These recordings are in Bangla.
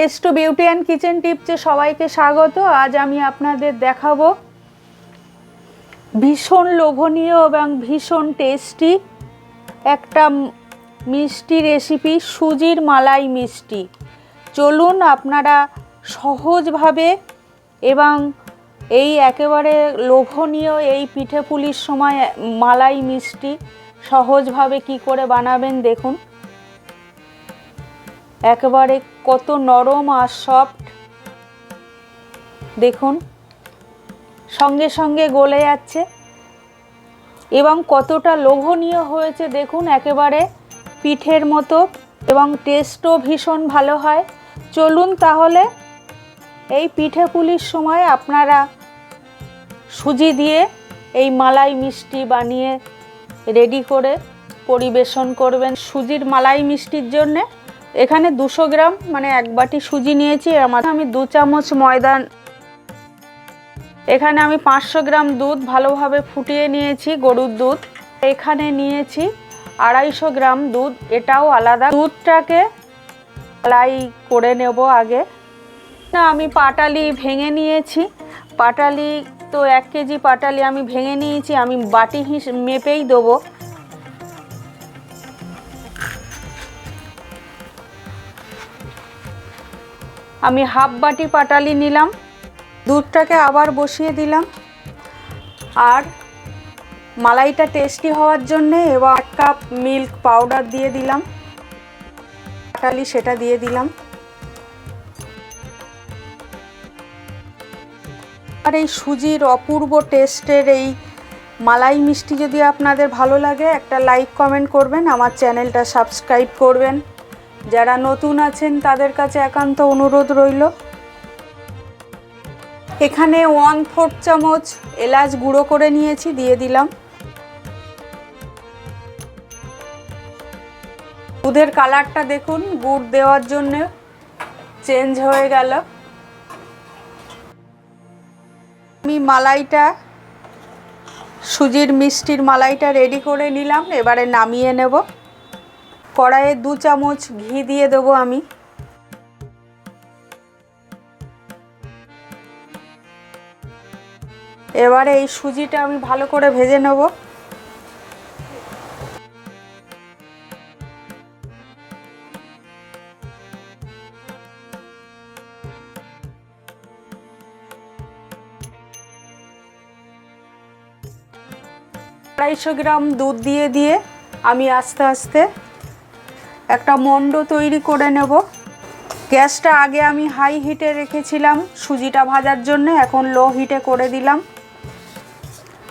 S two beauty and kitchen টিপসে সবাইকে স্বাগত। আজ আমি আপনাদের দেখাবো ভীষণ লোভনীয় এবং ভীষণ টেস্টি একটা মিষ্টি রেসিপি, সুজির মালাই মিষ্টি। চলুন আপনারা সহজভাবে এবং এই একেবারে লোভনীয় এই পিঠে পুলির সময় মালাই মিষ্টি সহজভাবে কি করে বানাবেন দেখুন। একেবারে কত নরম আর সফট, দেখুন সঙ্গে সঙ্গে গলে যাচ্ছে এবং কতটা লোভনীয় হয়েছে দেখুন, একেবারে পিঠের মতো এবং টেস্টও ভীষণ ভালো হয়। চলুন তাহলে এই পিঠে পুলির সময় আপনারা সুজি দিয়ে এই মালাই মিষ্টি বানিয়ে রেডি করে পরিবেশন করবেন। সুজির মালাই মিষ্টির জন্যে এখানে 200 গ্রাম মানে 1 বাটি সুজি নিয়েছি। আমি 2 চামচ ময়দা, এখানে আমি 500 গ্রাম দুধ ভালোভাবে ফুটিয়ে নিয়েছি, গরুর দুধ। এখানে নিয়েছি 250 গ্রাম দুধ, এটাও আলাদা। দুধটাকে মালাই করে নেব আগে। না, আমি পাটালি ভেঙে নিয়েছি। পাটালি তো 1 কেজি পাটালি আমি ভেঙে নিয়েছি, আমি বাটি মেপেই দেবো। আমি হাফ বাটি পাটালি নিলাম। দুধটাকে আবার বসিয়ে দিলাম আর মালাইটা টেস্টি হওয়ার জন্য এবার 1 কাপ মিল্ক পাউডার দিয়ে দিলাম। পাটালি সেটা দিয়ে দিলাম। আর এই সুজির অপূর্ব টেস্টের এই মালাই মিষ্টি যদি আপনাদের ভালো লাগে, একটা লাইক কমেন্ট করবেন, আমার চ্যানেলটা সাবস্ক্রাইব করবেন। যারা নতুন আছেন তাদের কাছে একান্ত অনুরোধ রইল। এখানে 1/4 চামচ এলাচ গুঁড়ো করে নিয়েছি, দিয়ে দিলাম। দুধের কালারটা দেখুন গুড় দেওয়ার জন্য চেঞ্জ হয়ে গেল। আমি মালাইটা, সুজির মিষ্টির মালাইটা রেডি করে নিলাম। এবারে নামিয়ে নেব। কড়াইয়ে 2 চামচ ঘি দিয়ে দেবো আমি। এবারে এই সুজিটা আমি ভালো করে ভেজে নেব। আড়াইশো গ্রাম দুধ দিয়ে আমি আস্তে আস্তে একটা মণ্ড তৈরি করে নেব। গ্যাসটা আগে আমি হাই হিটে রেখেছিলাম সুজিটা ভাজার জন্য, এখন লো হিটে করে দিলাম।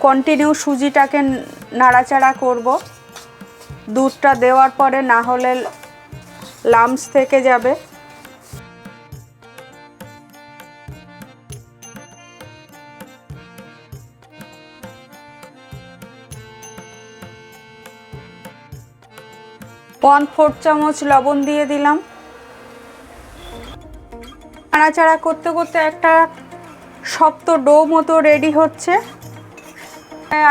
কন্টিনিউ সুজিটাকে নাড়াচাড়া করব দুধটা দেওয়ার পরে, না হলে লাম্পস থেকে যাবে। ওয়ান 4 চামচ লবণ দিয়ে দিলাম। নাড়াচাড়া করতে করতে একটা শক্ত ডো মতো রেডি হচ্ছে।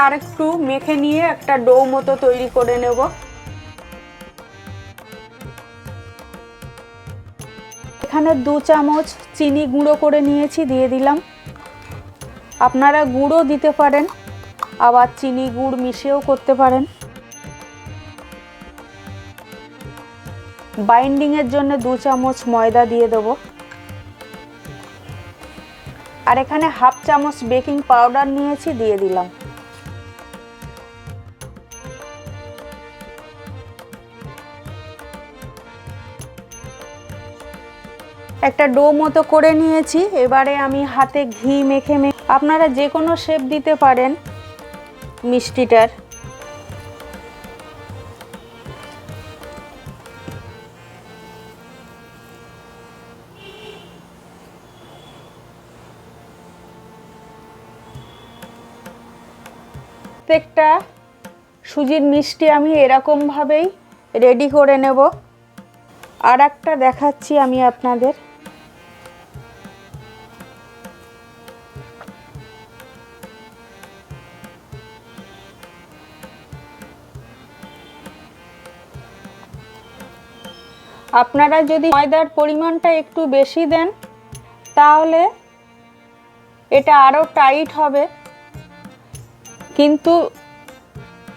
আর একটু মেখে নিয়ে একটা ডো মতো তৈরি করে নেব। এখানে 2 চামচ চিনি গুঁড়ো করে নিয়েছি, দিয়ে দিলাম। আপনারা গুঁড়ো দিতে পারেন, আবার চিনি গুড় মিশিয়েও করতে পারেন। বাইন্ডিংয়ের জন্য 2 চামচ ময়দা দিয়ে দেবো। আর এখানে হাফ চামচ বেকিং পাউডার নিয়েছি, দিয়ে দিলাম। একটা ডো মতো করে নিয়েছি। এবারে আমি হাতে ঘি মেখে আপনারা যে কোনো শেপ দিতে পারেন মিষ্টিটার। প্রত্যেকটা সুজির মিষ্টি আমি এরকমভাবেই রেডি করে নেব। আর একটা দেখাচ্ছি আমি আপনাদের। আপনারা যদি ময়দার পরিমাণটা একটু বেশি দেন তাহলে এটা আরও টাইট হবে, কিন্তু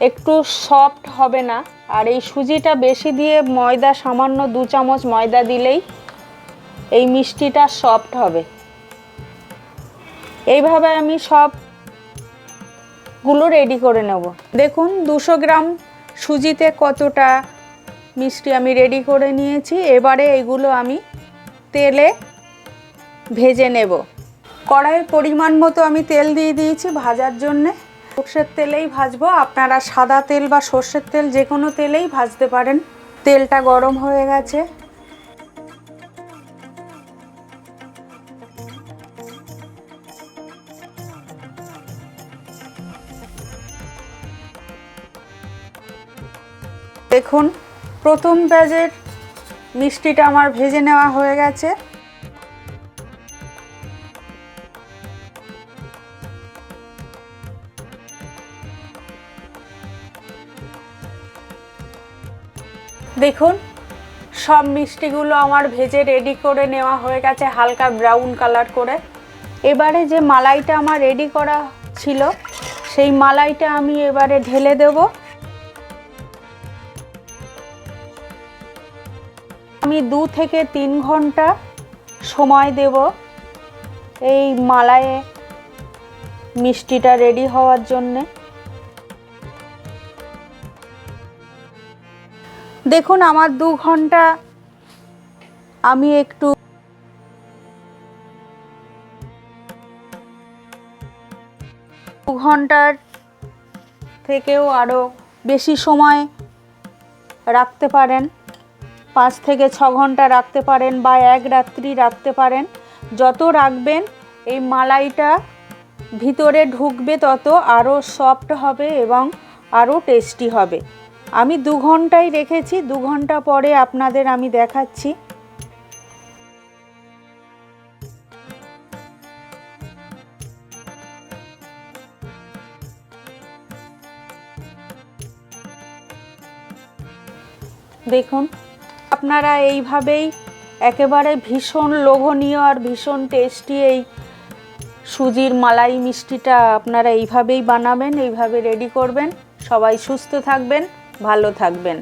একটু সফট হবে না। আর এই সুজিটা বেশি দিয়ে ময়দা সামান্য 2 চামচ ময়দা দিলেই এই মিষ্টিটা সফট হবে। এইভাবে আমি সবগুলো রেডি করে নেব। দেখুন 200 গ্রাম সুজিতে কতটা মিষ্টি আমি রেডি করে নিয়েছি। এবারে এগুলো আমি তেলে ভেজে নেব। কড়াইয়ের পরিমাণ মতো আমি তেল দিয়ে দিয়েছি ভাজার জন্যে। সর্ষের তেলেই ভাজবো, আপনারা সাদা তেল বা সর্ষের তেল যে কোনো তেলেই ভাজতে পারেন। তেলটা গরম হয়ে গেছে। দেখুন প্রথম ব্যাচের মিষ্টিটা আমার ভেজে নেওয়া হয়ে গেছে। দেখুন সব মিষ্টিগুলো আমার ভেজে রেডি করে নেওয়া হয়ে গেছে হালকা ব্রাউন কালার করে। এবারে যে মালাইটা আমার রেডি করা ছিল সেই মালাইটা আমি এবারে ঢেলে দেব। আমি 2 থেকে 3 ঘন্টা সময় দেব এই মালাইয়ে মিষ্টিটা রেডি হওয়ার জন্যে। দেখুন আমার 2 ঘন্টা আমি একটু ঘন্টার থেকেও আরও বেশি সময় রাখতে পারেন, 5 থেকে 6 ঘন্টা রাখতে পারেন বা 1 রাত্রি রাখতে পারেন। যত রাখবেন এই মালাইটা ভিতরে ঢুকবে তত আরও সফট হবে এবং আরও টেস্টি হবে। আমি 2 ঘন্টাই রেখেছি, 2 ঘন্টা পরে আপনাদের আমি দেখাচ্ছি। দেখুন আপনারা এইভাবেই একেবারে ভীষণ লোভনীয় আর ভীষণ টেস্টি এই সুজির মালাই মিষ্টিটা আপনারা এইভাবেই বানাবেন, এইভাবে রেডি করবেন। সবাই সুস্থ থাকবেন, ভালো থাকবেন।